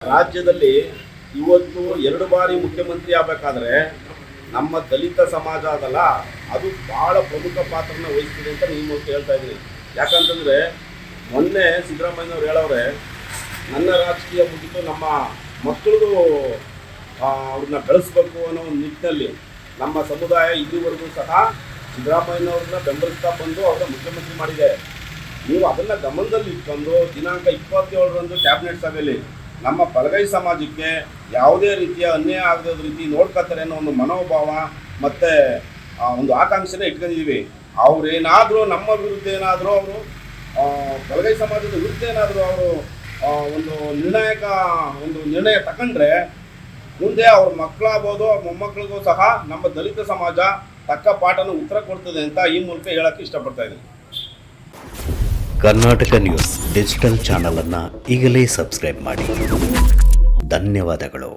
ರಾಜ್ಯದಲ್ಲಿ ಇವತ್ತು 2 ಬಾರಿ ಮುಖ್ಯಮಂತ್ರಿ ಆಗಬೇಕಾದ್ರೆ ನಮ್ಮ ದಲಿತ ಸಮಾಜ ಅದಲ್ಲ, ಅದು ಬಹಳ ಪ್ರಮುಖ ಪಾತ್ರನ ವಹಿಸ್ತಿದೆ ಅಂತ ನಿಮ್ಮ ಮೂಲಕ ಹೇಳ್ತಾ ಇದ್ದೀನಿ. ಯಾಕಂತಂದರೆ ಮೊನ್ನೆ ಸಿದ್ದರಾಮಯ್ಯನವ್ರು ಹೇಳವ್ರೆ, ನನ್ನ ರಾಜಕೀಯ ಮುಗಿತು, ನಮ್ಮ ಮಕ್ಕಳಿಗೂ ಅವ್ರನ್ನ ಬೆಳೆಸ್ಬೇಕು ಅನ್ನೋ ಒಂದು ನಿಟ್ಟಿನಲ್ಲಿ ನಮ್ಮ ಸಮುದಾಯ ಇಲ್ಲಿವರೆಗೂ ಸಹ ಸಿದ್ದರಾಮಯ್ಯನವ್ರನ್ನ ಬೆಂಬಲಿಸ್ತಾ ಬಂದು ಅವ್ರನ್ನ ಮುಖ್ಯಮಂತ್ರಿ ಮಾಡಿದೆ. ನೀವು ಅದನ್ನು ಗಮನದಲ್ಲಿ ಇಟ್ಕೊಂಡು ದಿನಾಂಕ 27ರಂದು ಕ್ಯಾಬಿನೆಟ್ ಸಭೆಯಲ್ಲಿ ನಮ್ಮ ಬಲಗೈ ಸಮಾಜಕ್ಕೆ ಯಾವುದೇ ರೀತಿಯ ಅನ್ಯಾಯ ಆಗದ ರೀತಿ ನೋಡ್ಕೊತಾರೆ ಅನ್ನೋ ಒಂದು ಮನೋಭಾವ ಮತ್ತು ಒಂದು ಆಕಾಂಕ್ಷೆನೇ ಇಟ್ಕೊಂಡಿದ್ದೀವಿ. ಅವರೇನಾದರೂ ನಮ್ಮ ವಿರುದ್ಧ ಏನಾದರೂ ಅವರು ಬಲಗೈ ಸಮಾಜದ ವಿರುದ್ಧ ಏನಾದರೂ ಅವರು ಒಂದು ನಿರ್ಣಯ ತಗೊಂಡ್ರೆ ಮುಂದೆ ಅವ್ರ ಮಕ್ಕಳಾಗ್ಬೋದು, ಮೊಮ್ಮಕ್ಕಳಿಗೂ ಸಹ ನಮ್ಮ ದಲಿತ ಸಮಾಜ ತಕ್ಕ ಪಾಠನ ಉತ್ತರ ಕೊಡ್ತದೆ ಅಂತ ಈ ಮೂಲಕ ಹೇಳೋಕ್ಕೆ ಇಷ್ಟಪಡ್ತಾ ಇದ್ದೀನಿ. ಕರ್ನಾಟಕ ನ್ಯೂಸ್ ಡಿಜಿಟಲ್ ಚಾನಲ್ ಅನ್ನು ಈಗಲೇ ಸಬ್ಸ್ಕ್ರೈಬ್ ಮಾಡಿ. ಧನ್ಯವಾದಗಳು.